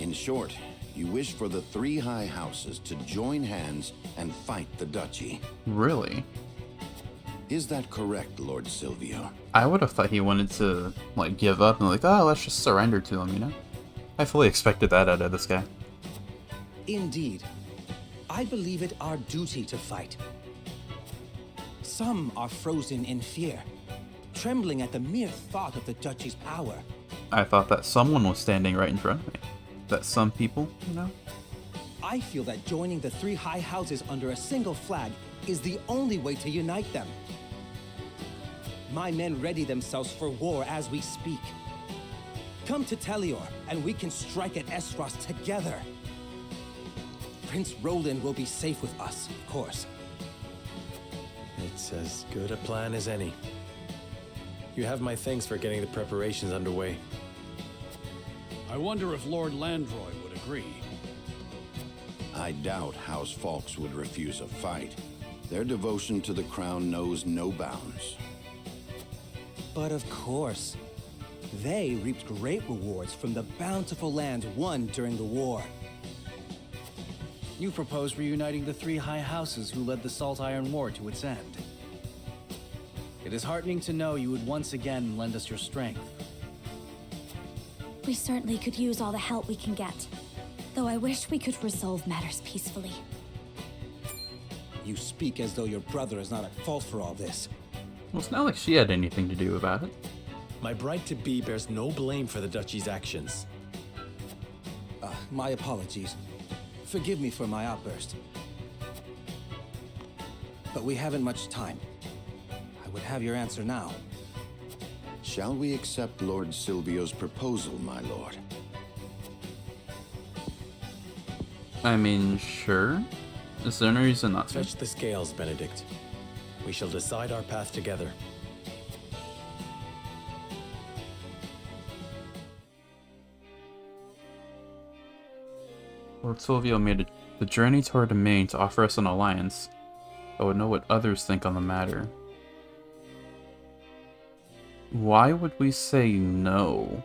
In short, you wish for the three high houses to join hands and fight the duchy. Really? Is that correct, Lord Silvio? I would have thought he wanted to, like, give up and like, oh, let's just surrender to him, you know? I fully expected that out of this guy. Indeed. I believe it our duty to fight. Some are frozen in fear, trembling at the mere thought of the duchy's power. I thought that someone was standing right in front of me. That some people, you know? I feel that joining the three high houses under a single flag is the only way to unite them. My men ready themselves for war as we speak. Come to Telior, and we can strike at Esros together. Prince Roland will be safe with us, of course. It's as good a plan as any. You have my thanks for getting the preparations underway. I wonder if Lord Landroy would agree. I doubt House Fawkes would refuse a fight. Their devotion to the crown knows no bounds. But of course, they reaped great rewards from the bountiful land won during the war. You propose reuniting the three high houses who led the Salt Iron War to its end. It is heartening to know you would once again lend us your strength. We certainly could use all the help we can get, though I wish we could resolve matters peacefully. You speak as though your brother is not at fault for all this. Well, it's not like she had anything to do about it. My bride-to-be bears no blame for the duchy's actions. My apologies. Forgive me for my outburst. But we haven't much time. I would have your answer now. Shall we accept Lord Silvio's proposal, my lord? I mean, sure. Is there any reason not to? Fetch the scales, Benedict. We shall decide our path together. Lord Silvio made the journey toward the Main to offer us an alliance. I would know what others think on the matter. Why would we say no?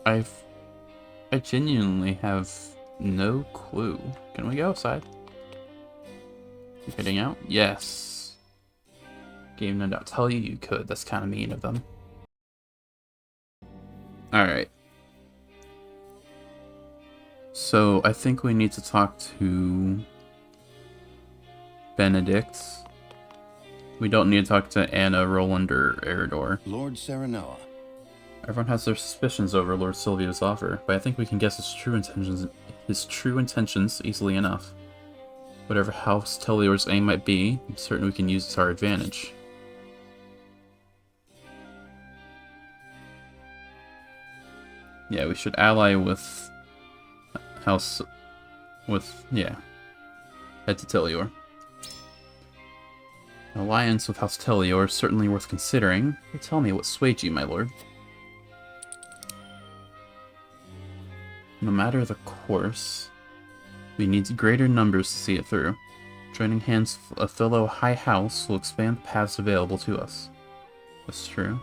I genuinely have no clue. Can we go outside? You heading out? Yes. Game no doubt tell you could. That's kind of mean of them. Alright. So, I think we need to talk to Benedict. We don't need to talk to Anna, Roland, or Eridor. Lord Serenella. Everyone has their suspicions over Lord Silvio's offer, but I think we can guess his true intentions easily enough. Whatever House Telior's aim might be, I'm certain we can use it to our advantage. Yeah, we should ally with Head to Telior. An alliance with House Telior is certainly worth considering. Tell me what swayed you, my lord. No matter the course, we need greater numbers to see it through. Joining hands with a fellow high house will expand the paths available to us. That's true.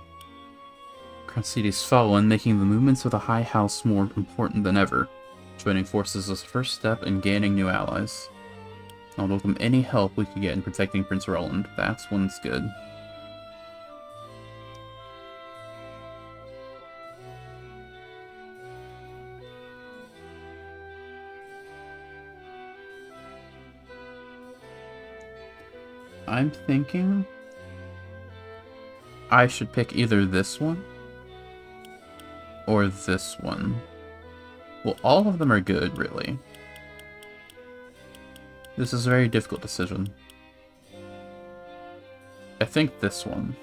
Crown City's fallen, making the movements of the high house more important than ever. Joining forces is the first step in gaining new allies. I'll welcome any help we could get in protecting Prince Roland. That's one's good. I'm thinking I should pick either this one or this one. Well, all of them are good, really. This is a very difficult decision. I think this one.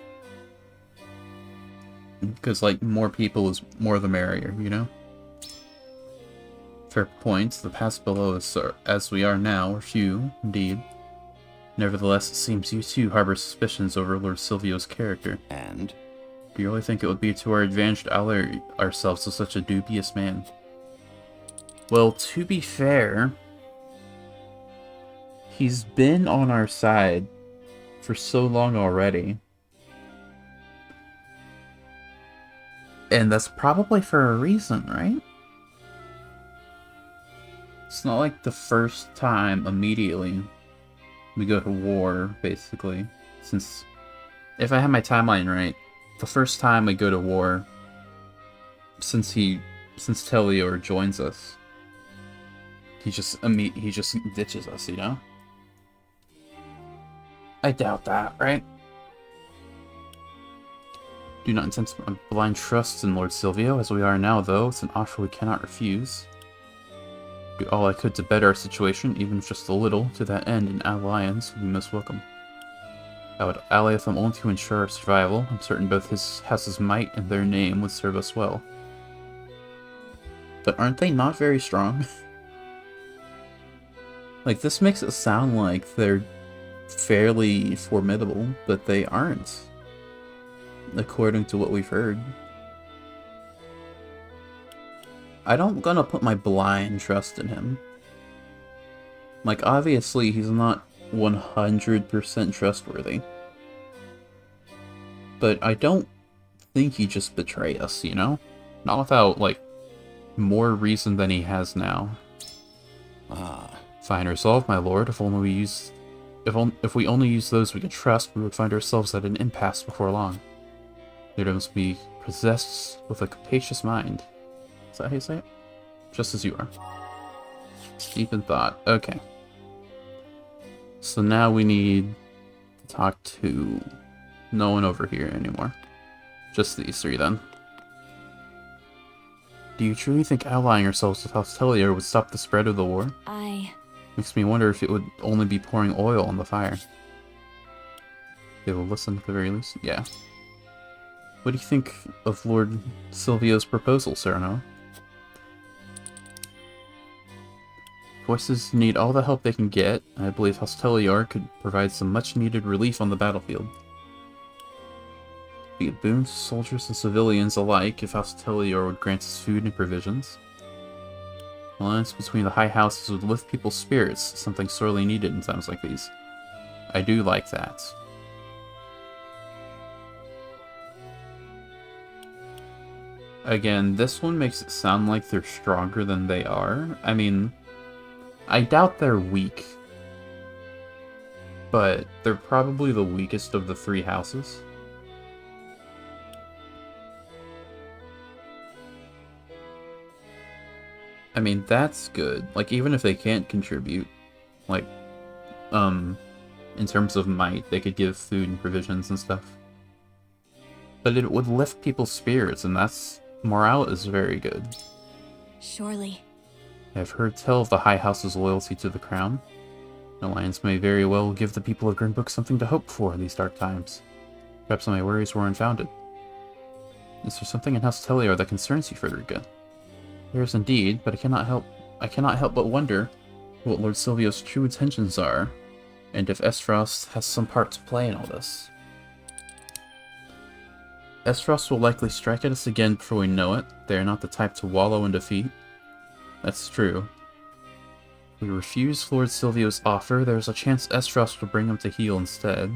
Because, like, more people is more the merrier, you know? Fair points. The paths below us, as we are now, are few, indeed. Nevertheless, it seems you too harbor suspicions over Lord Silvio's character. And? Do you really think it would be to our advantage to ally ourselves with such a dubious man? Well, to be fair, he's been on our side for so long already. And that's probably for a reason, right? It's not like the first time immediately we go to war, basically. Since, if I have my timeline right, the first time we go to war, since Telior joins us, he just ditches us, you know? I doubt that, right? Do not intend to put blind trust in Lord Silvio, as we are now, though. It's an offer we cannot refuse. Do all I could to better our situation, even if just a little. To that end, an alliance would be most welcome. I would ally with them only to ensure our survival. I'm certain both his house's might and their name would serve us well. But aren't they not very strong? Like, this makes it sound like they're fairly formidable, but they aren't. According to what we've heard. I don't gonna put my blind trust in him. Like, obviously, he's not 100% trustworthy. But I don't think he'd just betray us, you know? Not without, like, more reason than he has now. Fine resolve, my lord. If we only use those we can trust, we would find ourselves at an impasse before long. Leader must be possessed with a capacious mind. Is that how you say it? Just as you are. Deep in thought. Okay. So now we need to talk to no one over here anymore. Just these three then. Do you truly think allying ourselves with House Telior would stop the spread of the war? Makes me wonder if it would only be pouring oil on the fire. They will listen at the very least? Yeah. What do you think of Lord Silvio's proposal, Cyrano? Voices need all the help they can get. I believe House Telior could provide some much-needed relief on the battlefield. Be a boon to soldiers and civilians alike if House Telior would grant us food and provisions. Alliance between the high houses would lift people's spirits, something sorely needed in times like these. I do like that. Again, this one makes it sound like they're stronger than they are. I mean, I doubt they're weak. But they're probably the weakest of the three houses. I mean, that's good. Like, even if they can't contribute, like, in terms of might, they could give food and provisions and stuff. But it would lift people's spirits, and morale is very good. Surely. I've heard tell of the High House's loyalty to the crown. An alliance may very well give the people of Grimbook something to hope for in these dark times. Perhaps my worries were unfounded. Is there something in House Telior that concerns you, Frederica? There is indeed, but I cannot help but wonder what Lord Silvio's true intentions are, and if Estros has some part to play in all this. Estros will likely strike at us again before we know it. They are not the type to wallow in defeat. That's true. If we refuse Lord Silvio's offer, there's a chance Estros will bring him to heel instead.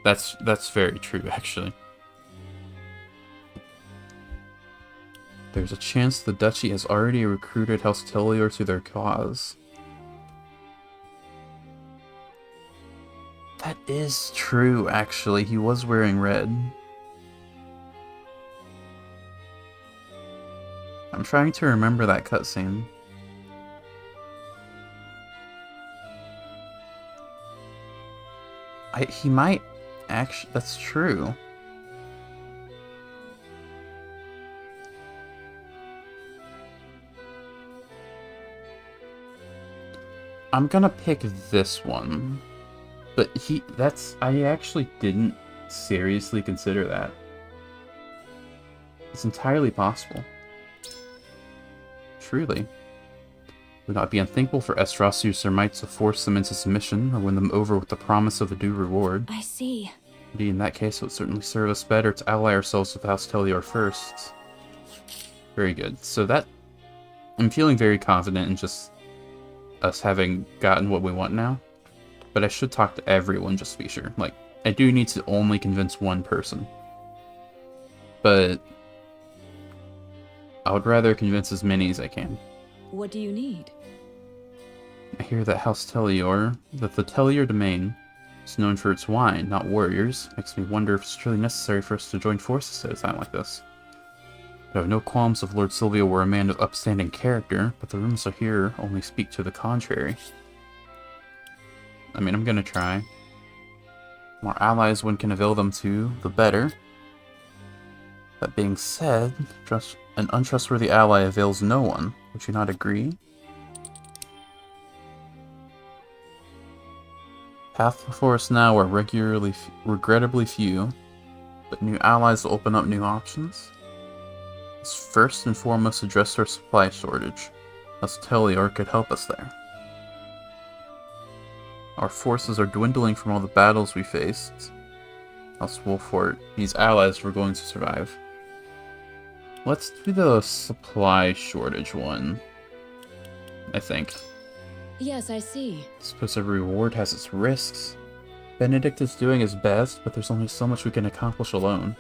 That's very true, actually. There's a chance the Duchy has already recruited House Telior to their cause. That is true, actually. He was wearing red. I'm trying to remember that cutscene. He might actually... That's true. I'm gonna pick this one. But I actually didn't seriously consider that. It's entirely possible. Truly. It would not be unthinkable for Estros to use their might to force them into submission, or win them over with the promise of a due reward. I see. Indeed, in that case, it would certainly serve us better to ally ourselves with House Telior first. Very good. So that... I'm feeling very confident in just us having gotten what we want now. But I should talk to everyone just to be sure. Like, I do need to only convince one person. But I would rather convince as many as I can. What do you need? I hear that that the Tellier domain is known for its wine, not warriors. Makes me wonder if it's truly necessary for us to join forces at a time like this. I have no qualms if Lord Silvio were a man of upstanding character, but the rumors I hear only speak to the contrary. I mean, I'm gonna try. The more allies one can avail them to, the better. That being said, an untrustworthy ally avails no one. Would you not agree? Paths before us now are regrettably few, but new allies will open up new options. Let's first and foremost address our supply shortage, as Tellior could help us there. Our forces are dwindling from all the battles we faced. Else Wolfort, these allies were going to survive. Let's do the supply shortage one, I think. Yes, I see. I suppose every reward has its risks. Benedict is doing his best, but there's only so much we can accomplish alone.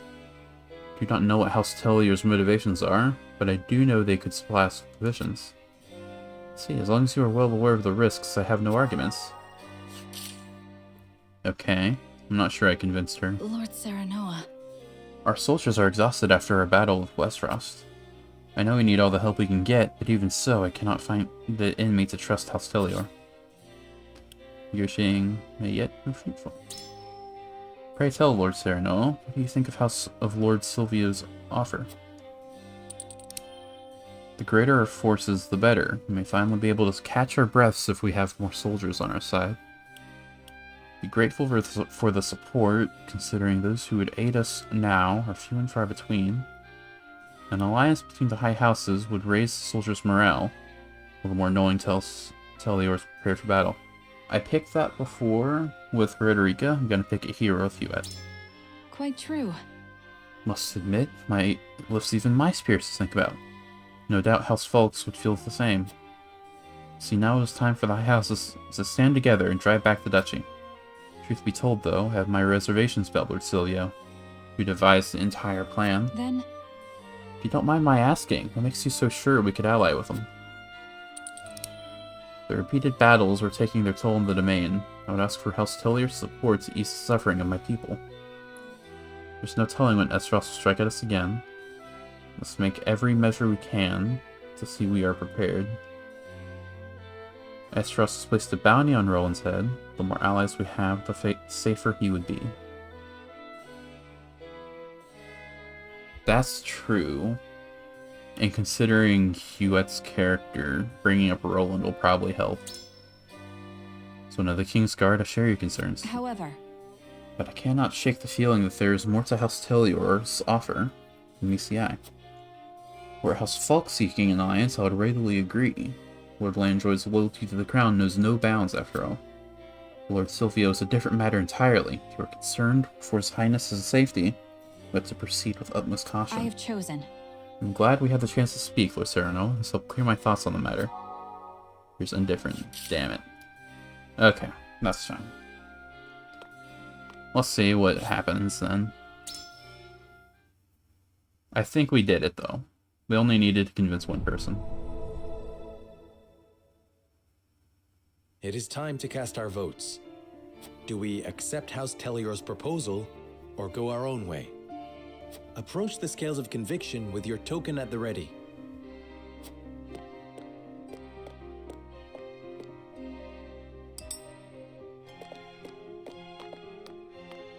I do not know what House Tellier's motivations are, but I do know they could supply us with provisions. See, as long as you are well aware of the risks, I have no arguments. Okay, I'm not sure I convinced her. Lord Serenoa. Our soldiers are exhausted after our battle with Westeros. I know we need all the help we can get, but even so, I cannot find the enemy to trust House Tellior. Negotiating may yet be fruitful. Pray tell, Lord Serenoa, what do you think of Lord Silvio's offer? The greater our forces, the better. We may finally be able to catch our breaths if we have more soldiers on our side. Be grateful for the support, considering those who would aid us now are few and far between. An alliance between the high houses would raise the soldiers' morale, while the more knowing Tellior is prepared for battle. I picked that before with Frederica. I'm gonna pick a hero with Hewitt. Quite true. Must admit, it lifts even my spirits to think about. No doubt House Fulks would feel the same. See, now it is time for the high houses to stand together and drive back the duchy. Truth be told, though, I have my reservations about Lord Silvio, who devised the entire plan. Then, if you don't mind my asking, what makes you so sure we could ally with him? The repeated battles were taking their toll on the domain. I would ask for House Tellier's support to ease the suffering of my people. There's no telling when Esros will strike at us again. Let's make every measure we can to see we are prepared. Esros has placed a bounty on Roland's head. The more allies we have, the safer he would be. That's true. And considering Hewitt's character, bringing up Roland will probably help. So now the King's Guard, I share your concerns. however, But I cannot shake the feeling that there is more to House Tellior's offer than meets the eye. Were House Falk seeking an alliance, I would readily agree. Lord Landroy's loyalty to the crown knows no bounds, after all. Lord Silvio is a different matter entirely. If you are concerned for His Highness's safety, we have to proceed with utmost caution. I have chosen. I'm glad we had the chance to speak, Lord Sereno. This helped clear my thoughts on the matter. Here's indifferent. Damn it. Okay, that's fine. Let's see what happens then. I think we did it, though. We only needed to convince one person. It is time to cast our votes. Do we accept House Tellior's proposal, or go our own way? Approach the scales of conviction with your token at the ready.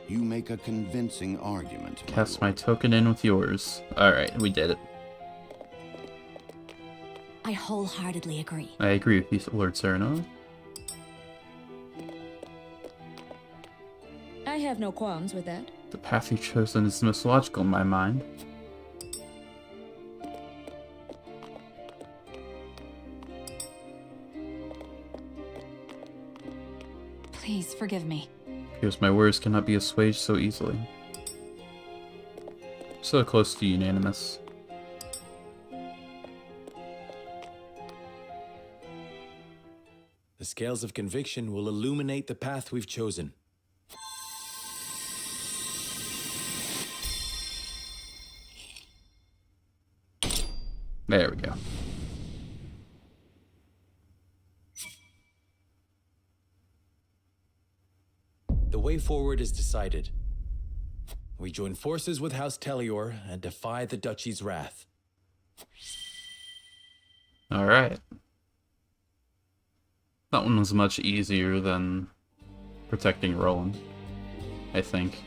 You make a convincing argument. Cast my token in with yours. Alright, we did it. I wholeheartedly agree. I agree with you, Lord Sereno. I have no qualms with that. The path you've chosen is the most logical in my mind. Please forgive me. Here's my words cannot be assuaged so easily. So close to unanimous. The scales of conviction will illuminate the path we've chosen. There we go. The way forward is decided. We join forces with House Telior and defy the Duchy's wrath. Alright. That one was much easier than protecting Roland, I think.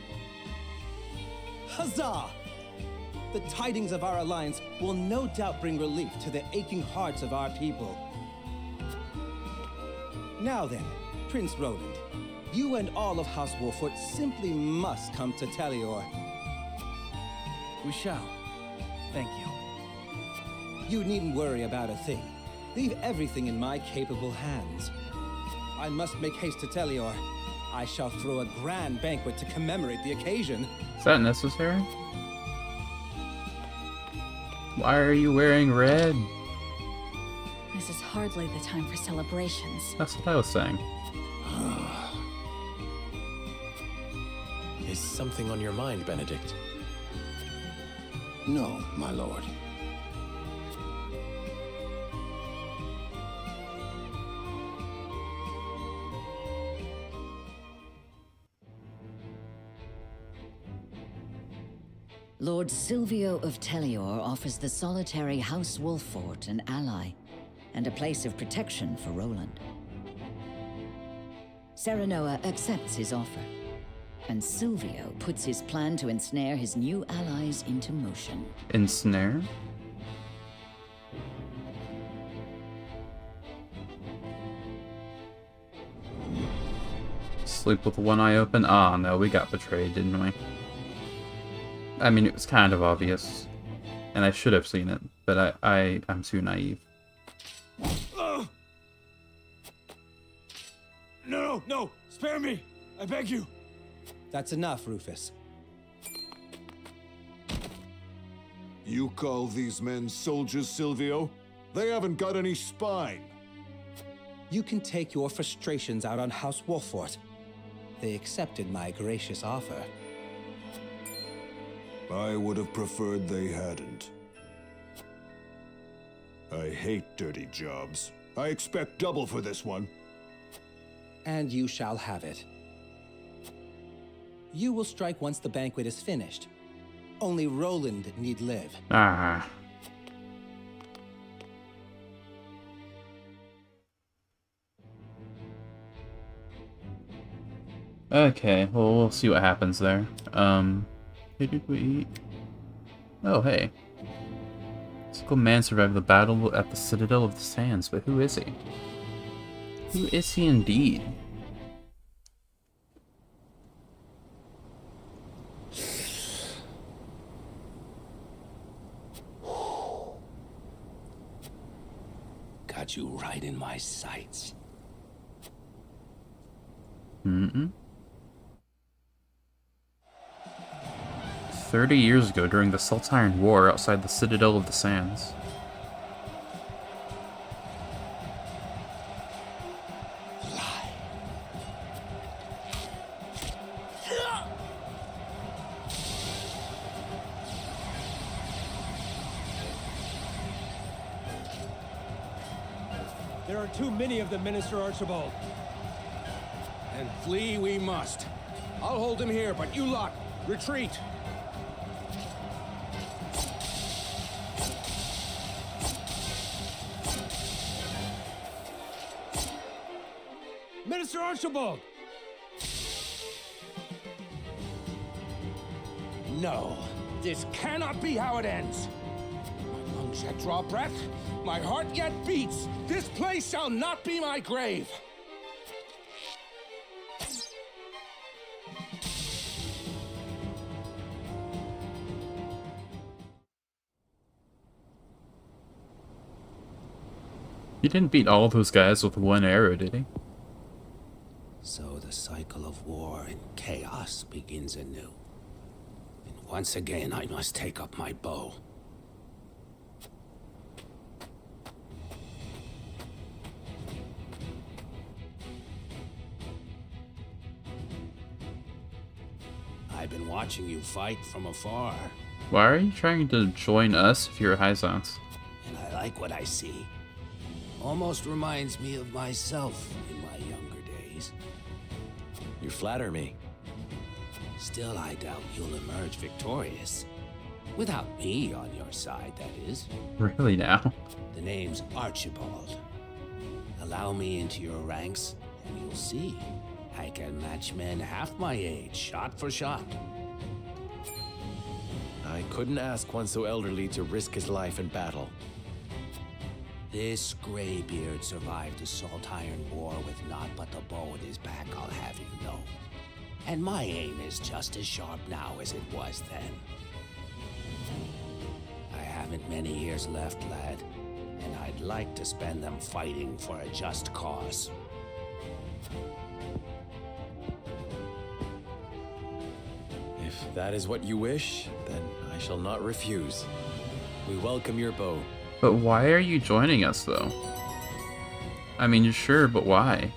Huzzah! The tidings of our alliance will no doubt bring relief to the aching hearts of our people. Now then, Prince Roland, you and all of House Wolford simply must come to Telior. We shall. Thank you. You needn't worry about a thing. Leave everything in my capable hands. I must make haste to Telior. I shall throw a grand banquet to commemorate the occasion. Is that necessary? Why are you wearing red? This is hardly the time for celebrations. That's what I was saying. Is something on your mind, Benedict? No, my lord. Lord Silvio of Telior offers the solitary House Wolfort an ally, and a place of protection for Roland. Serenoa accepts his offer, and Silvio puts his plan to ensnare his new allies into motion. Ensnare? Sleep with one eye open? Ah, no, we got betrayed, didn't we? I mean, it was kind of obvious, and I should have seen it, but I'm too naive. No, no! Spare me! I beg you! That's enough, Rufus. You call these men soldiers, Silvio? They haven't got any spine. You can take your frustrations out on House Wolfort. They accepted my gracious offer. I would have preferred they hadn't. I hate dirty jobs. I expect double for this one. And you shall have it. You will strike once the banquet is finished. Only Roland need live. Ah. Okay, well, we'll see what happens there. Who did we eat? Oh, hey. Mystical man survived the battle at the Citadel of the Sands, but who is he? Who is he indeed? Got you right in my sights. 30 years ago, during the Saltiron War outside the Citadel of the Sands. There are too many of them, Minister Archibald. And flee we must. I'll hold him here, but you lot, retreat! Minister Archibald! No, this cannot be how it ends. My lungs yet draw breath, my heart yet beats. This place shall not be my grave. He didn't beat all those guys with one arrow, did he? So the cycle of war and chaos begins anew. And once again, I must take up my bow. I've been watching you fight from afar, Why are you trying to join us if you're a Hyzons? and like what I see. Almost reminds me of myself in my younger days. You flatter me. Still, I doubt you'll emerge victorious. Without me on your side, that is. Really now? The name's Archibald. Allow me into your ranks, and you'll see. I can match men half my age, shot for shot. I couldn't ask one so elderly to risk his life in battle. This graybeard survived the Salt Iron War with naught but the bow at his back, I'll have you know. And my aim is just as sharp now as it was then. I haven't many years left, lad, and I'd like to spend them fighting for a just cause. If that is what you wish, then I shall not refuse. We welcome your bow. But why are you joining us, though? I mean, sure, but why?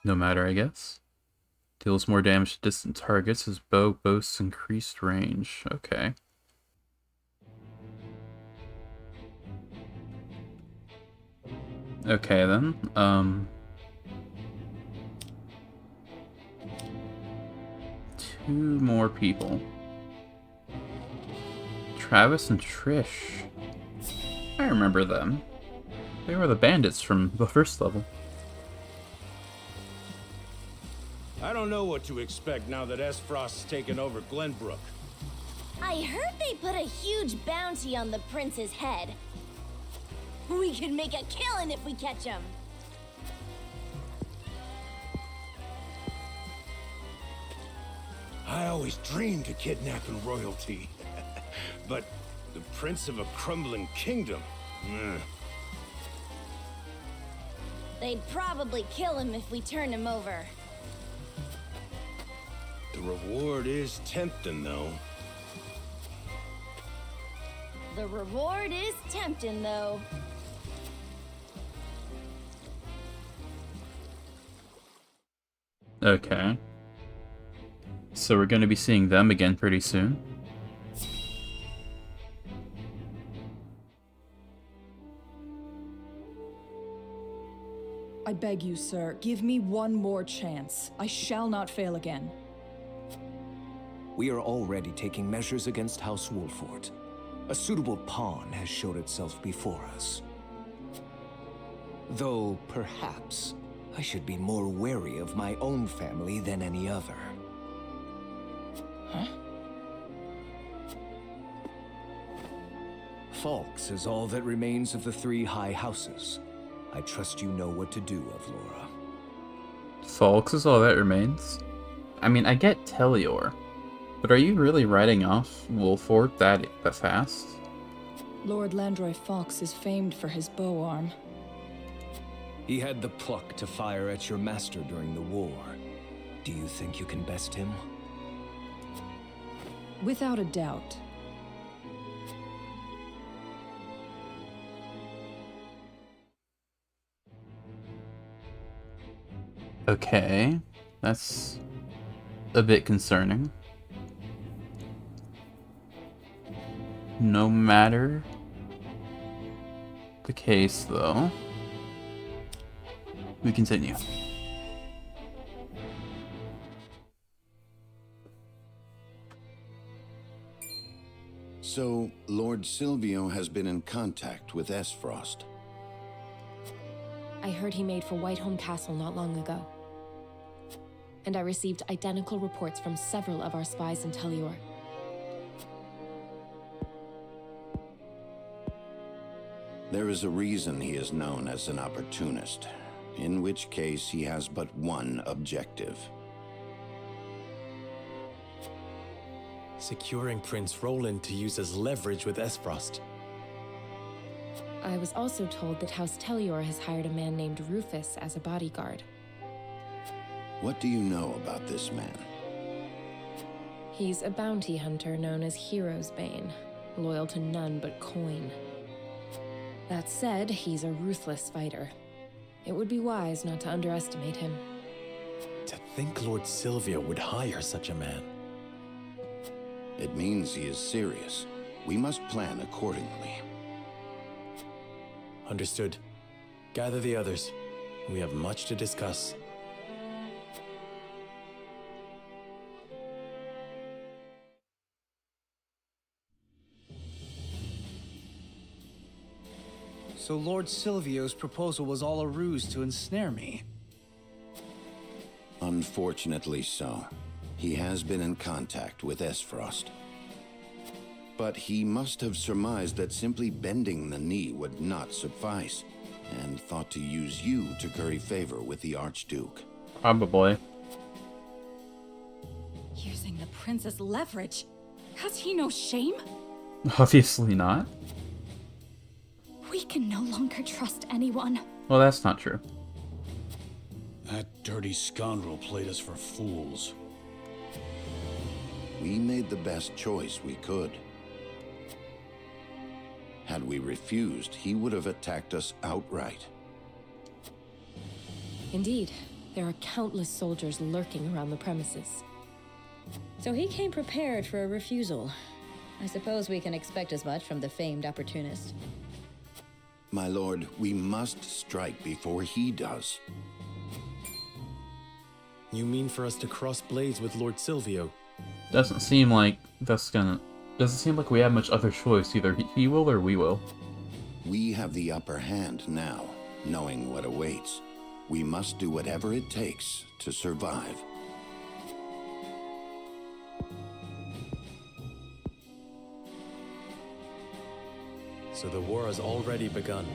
No matter, I guess. Deals more damage to distant targets. His bow boasts increased range. Okay. Okay, then. Two more people. Travis and Trish. I remember them. They were the bandits from the first level. I don't know what to expect now that Frost's taken over Glenbrook. I heard they put a huge bounty on the prince's head. We could make a killing if we catch him. I always dreamed of kidnapping royalty. But the prince of a crumbling kingdom? They'd probably kill him if we turned him over. The reward is tempting, though. The reward is tempting, though. Okay. So we're going to be seeing them again pretty soon. I beg you, sir, give me one more chance. I shall not fail again. We are already taking measures against House Wolfort. A suitable pawn has showed itself before us. Though, perhaps, I should be more wary of my own family than any other. Huh? Falks is all that remains of the three high houses. I trust you know what to do, Avlora. Falks is all that remains? I mean, I get Telior, but are you really writing off Wolfort that fast? Lord Landroy Fox is famed for his bow arm. He had the pluck to fire at your master during the war. Do you think you can best him? Without a doubt. Okay, that's a bit concerning. No matter the case, though, we continue. So, Lord Silvio has been in contact with Frost. I heard he made for Whiteholm Castle not long ago. And I received identical reports from several of our spies in Telior. There is a reason he is known as an opportunist, in which case he has but one objective. Securing Prince Roland to use as leverage with Frost. I was also told that House Telior has hired a man named Rufus as a bodyguard. What do you know about this man? He's a bounty hunter known as Hero's Bane, loyal to none but coin. That said, he's a ruthless fighter. It would be wise not to underestimate him. To think Lord Silvio would hire such a man. It means he is serious. We must plan accordingly. Understood. Gather the others. We have much to discuss. So Lord Silvio's proposal was all a ruse to ensnare me? Unfortunately so. He has been in contact with Esfrost. But he must have surmised that simply bending the knee would not suffice, and thought to use you to curry favor with the Archduke. Probably. Using the prince's leverage. Has he no shame? Obviously not. We can no longer trust anyone. Well, that's not true. That dirty scoundrel played us for fools. We made the best choice we could. Had we refused, he would have attacked us outright. Indeed, there are countless soldiers lurking around the premises. So he came prepared for a refusal. I suppose we can expect as much from the famed opportunist. My lord, we must strike before he does. You mean for us to cross blades with Lord Silvio? Doesn't seem like we have much other choice. Either he will or we will. We have the upper hand now, knowing what awaits. We must do whatever it takes to survive. So the war has already begun.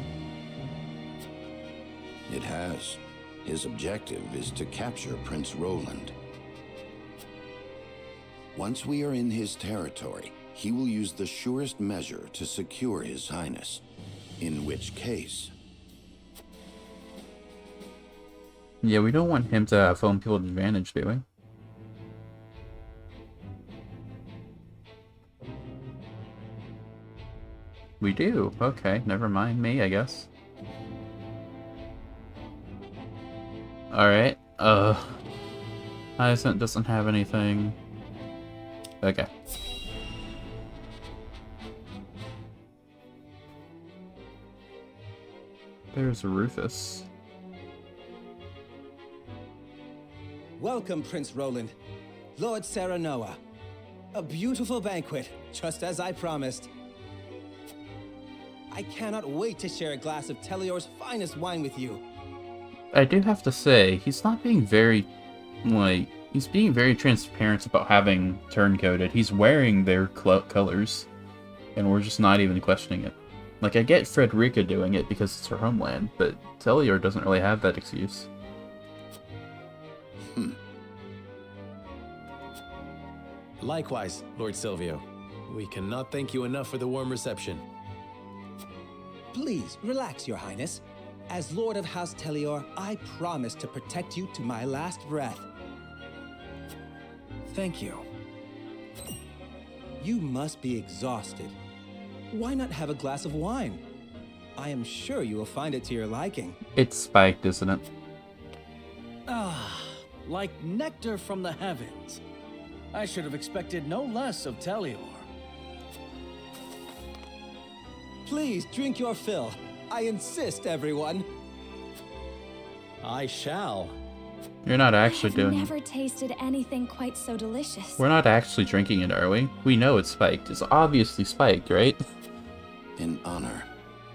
It has. His objective is to capture Prince Roland. Once we are in his territory, he will use the surest measure to secure His Highness. In which case... Yeah, we don't want him to have home field advantage, do we? We do. Okay, never mind me, I guess. Alright, Hyacinth doesn't have anything. Okay. There's Rufus. Welcome, Prince Roland. Lord Serenoa. A beautiful banquet, just as I promised. I cannot wait to share a glass of Telior's finest wine with you. I do have to say, he's not being very, he's being very transparent about having Turncoated. He's wearing their colors, and we're just not even questioning it. Like, I get Frederica doing it because it's her homeland, but Telior doesn't really have that excuse. Likewise, Lord Silvio. We cannot thank you enough for the warm reception. Please, relax, Your Highness. As Lord of House Telior, I promise to protect you to my last breath. Thank you. You must be exhausted. Why not have a glass of wine? I am sure you will find it to your liking. It's spiked, isn't it? Ah, like nectar from the heavens. I should have expected no less of Telior. Please drink your fill. I insist, everyone. I shall. You're not actually doing it. I've never tasted anything quite so delicious. We're not actually drinking it, are we? We know it's spiked. It's obviously spiked, right? In honor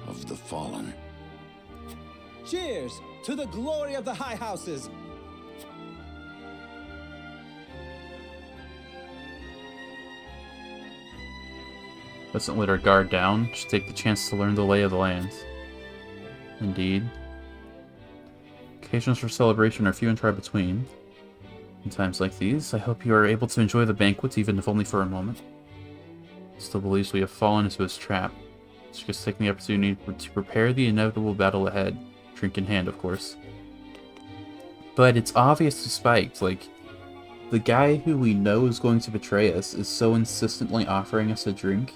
of the fallen. Cheers to the glory of the High Houses. Doesn't let our guard down, just take the chance to learn the lay of the land. Indeed. Occasions for celebration are few and far between. In times like these, I hope you are able to enjoy the banquets, even if only for a moment. Still believes we have fallen into his trap. It's just taking the opportunity to prepare the inevitable battle ahead. Drink in hand, of course. But it's obviously spiked, like, the guy who we know is going to betray us is so insistently offering us a drink.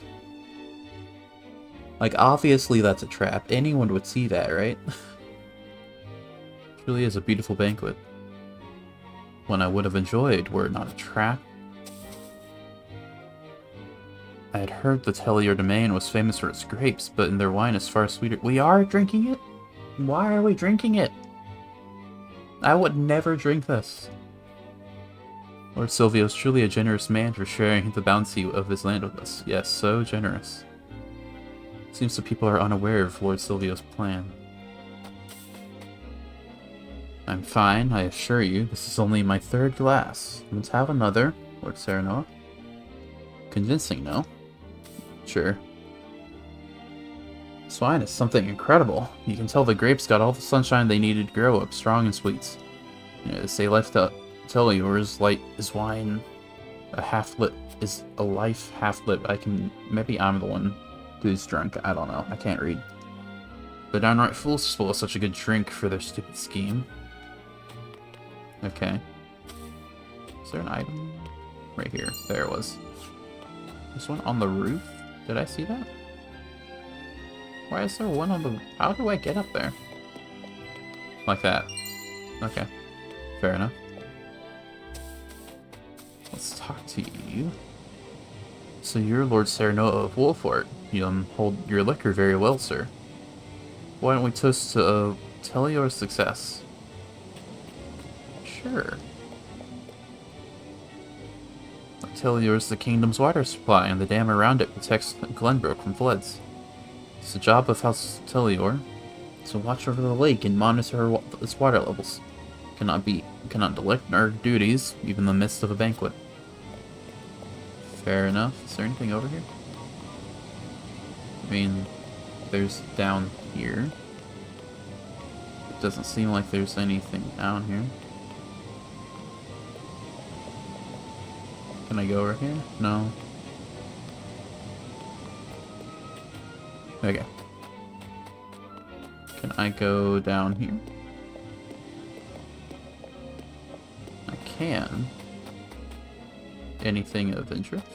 Like, obviously that's a trap. Anyone would see that, right? It really is a beautiful banquet. One I would have enjoyed were it not a trap. I had heard the Tellier domain was famous for its grapes, but their wine is far sweeter. We are drinking it? Why are we drinking it? I would never drink this. Lord Silvio is truly a generous man for sharing the bounty of his land with us. Yes, so generous. Seems the people are unaware of Lord Silvio's plan. I'm fine, I assure you. This is only my 3rd glass. Let's have another, Lord Serenoa. Convincing, no? Sure. This wine is something incredible. You can tell the grapes got all the sunshine they needed to grow up strong and sweet. You know, they say life tell yours light is wine. A half-lit is a life half-lit. Maybe I'm the one who's drunk. I don't know. I can't read. The downright fools spoil such a good drink for their stupid scheme. Okay. Is there an item? Right here. There it was. This one on the roof? Did I see that? Why is there one on the... How do I get up there? Like that. Okay. Fair enough. Let's talk to you. So you're Lord Serenoa of Wolfort. You hold your liquor very well, sir. Why don't we toast to Tellior's success? Sure. Tellior's the kingdom's water supply, and the dam around it protects Glenbrook from floods. It's the job of House Tellior to watch over the lake and monitor its water levels. Cannot neglect our duties, even in the midst of a banquet. Fair enough. Is there anything over here? I mean, there's down here. It doesn't seem like there's anything down here. Can I go over here? No. Okay. Can I go down here? I can. Anything of interest?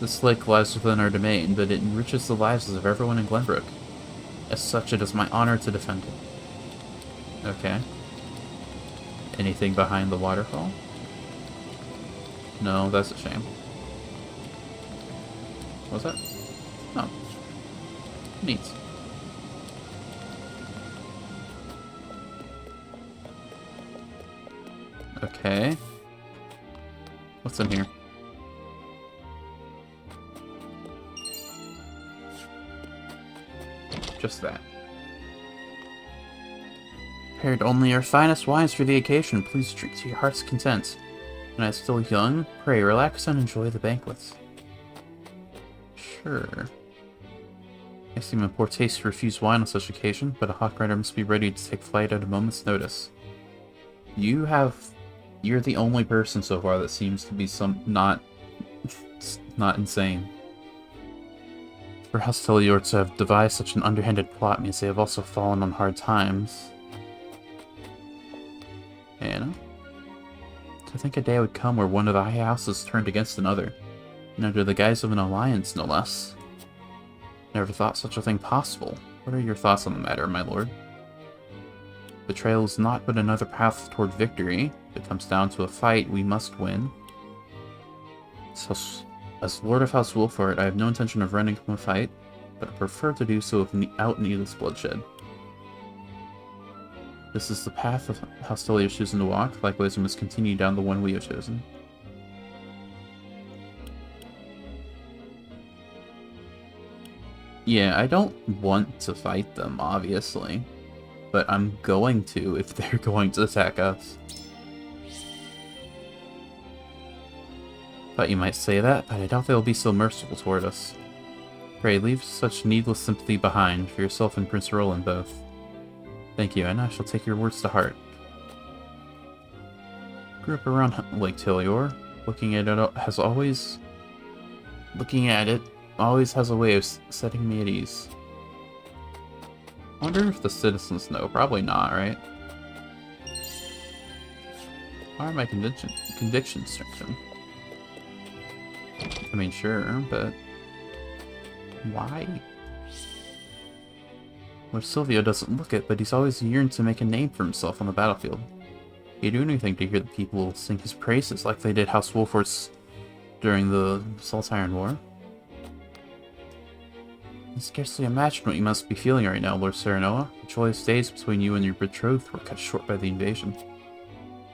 This lake lies within our domain, but it enriches the lives of everyone in Glenbrook. As such, it is my honor to defend it. Okay. Anything behind the waterfall? No, that's a shame. What's that? Oh. Neat. Okay. What's in here? Just that. Prepared only our finest wines for the occasion. Please drink to your heart's content. When I am still young, pray relax and enjoy the banquets. Sure. I seem in poor taste to refuse wine on such occasion, but a hawk rider must be ready to take flight at a moment's notice. You're the only person so far that seems to be not insane. For House Tellior to have devised such an underhanded plot means they have also fallen on hard times. And to think a day would come where one of the high houses turned against another, and under the guise of an alliance, no less. Never thought such a thing possible. What are your thoughts on the matter, my lord? Betrayal is not but another path toward victory. If it comes down to a fight, we must win. So, as Lord of House Wolfort, I have no intention of running from a fight, but I prefer to do so without needless bloodshed. This is the path of House Tellior has chosen to walk. Likewise, we must continue down the one we have chosen. Yeah, I don't want to fight them, obviously. But I'm going to if they're going to attack us. Thought you might say that, but I doubt they'll be so merciful toward us. Pray, leave such needless sympathy behind, for yourself and Prince Roland both. Thank you, and I shall take your words to heart. Grew up around Lake Tellior. Looking at it always has a way of setting me at ease. I wonder if the citizens know. Probably not, right? Why are my convictions strengthened? I mean, sure, but why? Lord Silvio doesn't look it, but he's always yearned to make a name for himself on the battlefield. He'd do anything to hear the people sing his praises like they did House Wolfort's during the Salt Iron War. I can scarcely imagine what you must be feeling right now, Lord Serenoa. The joyous days between you and your betrothed were cut short by the invasion.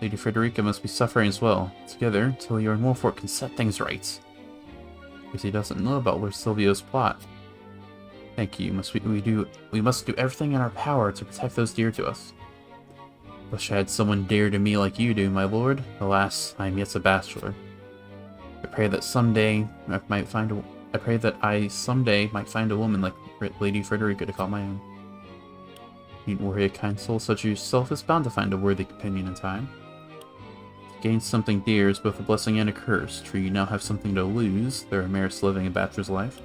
Lady Frederica must be suffering as well. Together, Talior and Wolfort can set things right. Because he doesn't know about Lord Silvio's plot. Thank you. We must do everything in our power to protect those dear to us. Wish I had someone dear to me like you do, my lord. Alas, I am yet a bachelor. I pray that someday I someday might find a woman like Lady Frederica to call my own. Needn't worry, a kind soul such as yourself is bound to find a worthy companion in time. To gain something dear is both a blessing and a curse. True, you now have something to lose. There are merits living a bachelor's life.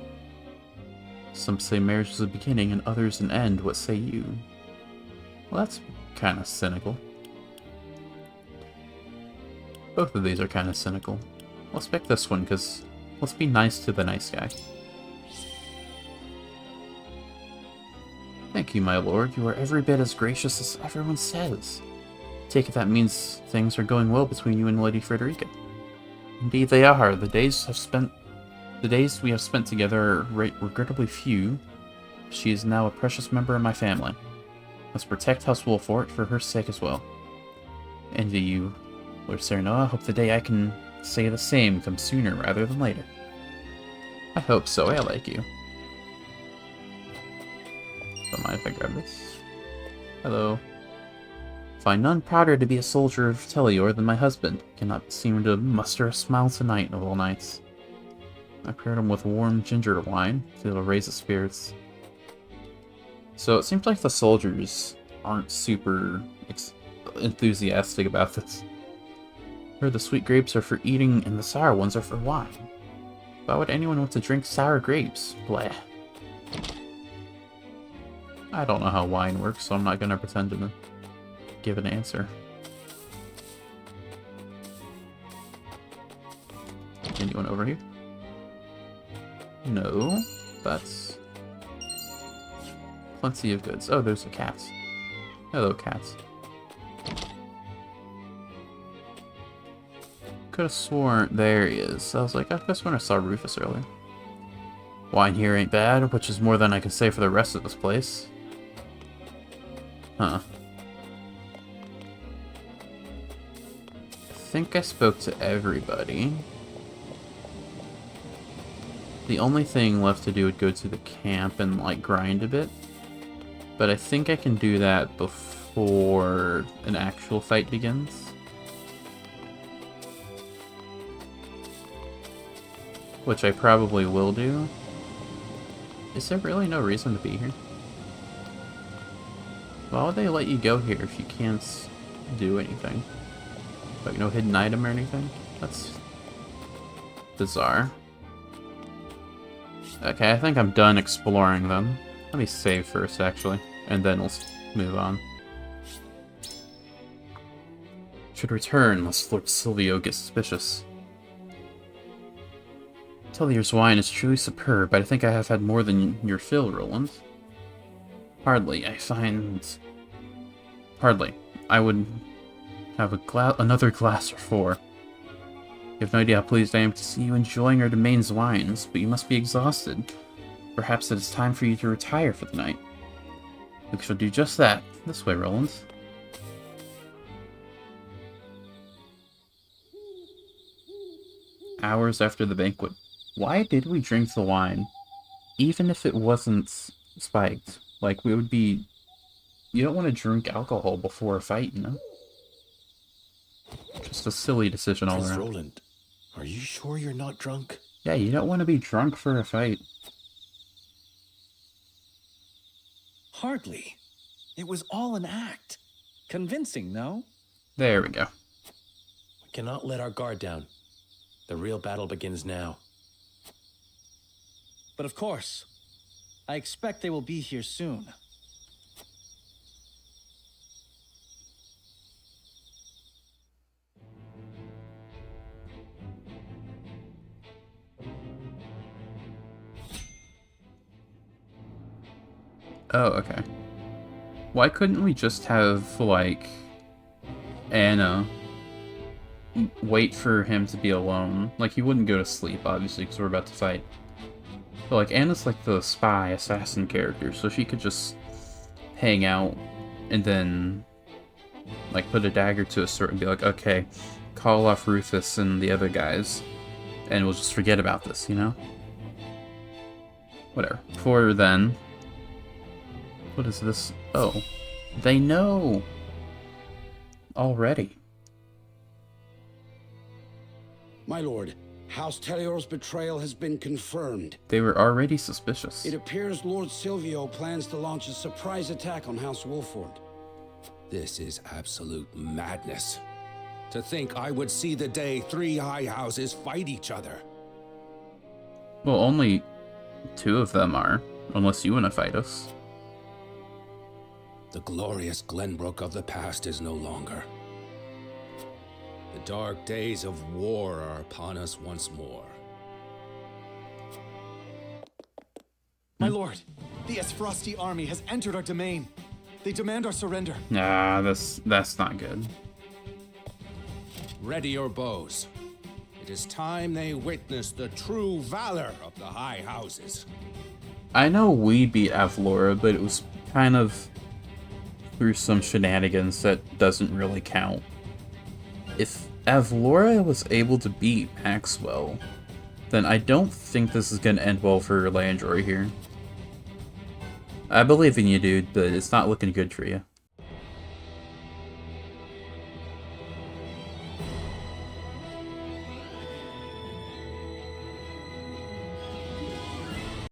Some say marriage is a beginning and others an end. What say you? Well, that's kind of cynical. Both of these are kind of cynical. Let's pick this one, because let's be nice to the nice guy. Thank you, my lord. You are every bit as gracious as everyone says. Take it that means things are going well between you and Lady Frederica. Indeed they are. The days we have spent together are regrettably few. She is now a precious member of my family. Let's protect House Wolfort for her sake as well. Envy you, Lord Serenoa. Hope the day I can say the same comes sooner rather than later. I hope so. I like you. Don't mind if I grab this. Hello. Find none prouder to be a soldier of Telior than my husband. Cannot seem to muster a smile tonight of all nights. I paired him with warm ginger wine, so it'll raise his spirits. So it seems like the soldiers aren't super enthusiastic about this. Heard the sweet grapes are for eating and the sour ones are for wine. Why would anyone want to drink sour grapes? Blah. I don't know how wine works, so I'm not gonna pretend to give an answer. Anyone over here? No, that's plenty of goods. Oh, there's a cat. Hello, cats. Could have sworn there he is. I was like, I could have sworn I saw Rufus earlier. Wine here ain't bad, which is more than I can say for the rest of this place. Huh. I think I spoke to everybody. The only thing left to do would go to the camp and, like, grind a bit. But I think I can do that before an actual fight begins. Which I probably will do. Is there really no reason to be here? Why would they let you go here if you can't do anything? Like, no hidden item or anything? That's bizarre. Okay, I think I'm done exploring them. Let me save first, actually, and then we'll move on. Should return lest Lord Silvio gets suspicious. Telior's wine is truly superb, but I think I have had more than your fill, Roland. Hardly. Hardly. I would have another glass or four. You have no idea how pleased I am to see you enjoying our domain's wines, but you must be exhausted. Perhaps it is time for you to retire for the night. We shall do just that. This way, Roland. Hours after the banquet. Why did we drink the wine? Even if it wasn't spiked. Like, we would be... You don't want to drink alcohol before a fight, you know? Just a silly decision all around. Roland, are you sure you're not drunk? Yeah, you don't want to be drunk for a fight. Hardly. It was all an act. Convincing, no? There we go. We cannot let our guard down. The real battle begins now. But of course, I expect they will be here soon. Oh, okay. Why couldn't we just have, like, Anna wait for him to be alone. Like, he wouldn't go to sleep, obviously, because we're about to fight. But, like, Anna's like the spy, assassin character, so she could just hang out and then, like, put a dagger to his throat and be like, okay, call off Rufus and the other guys, and we'll just forget about this, you know? Whatever. For then... What is this? Oh. They know! Already. My lord, House Telior's betrayal has been confirmed. They were already suspicious. It appears Lord Silvio plans to launch a surprise attack on House Wolford. This is absolute madness. To think I would see the day 3 high houses fight each other. Well, only 2 of them are, unless you want to fight us. The glorious Glenbrook of the past is no longer. The dark days of war are upon us once more. My lord, the Esfrosti army has entered our domain. They demand our surrender. Nah, that's not good. Ready your bows. It is time they witness the true valor of the high houses. I know we beat Avlora, but it was kind of through some shenanigans that doesn't really count. If Avlora was able to beat Maxwell, then I don't think this is going to end well for Landroy here. I believe in you, dude, but it's not looking good for you.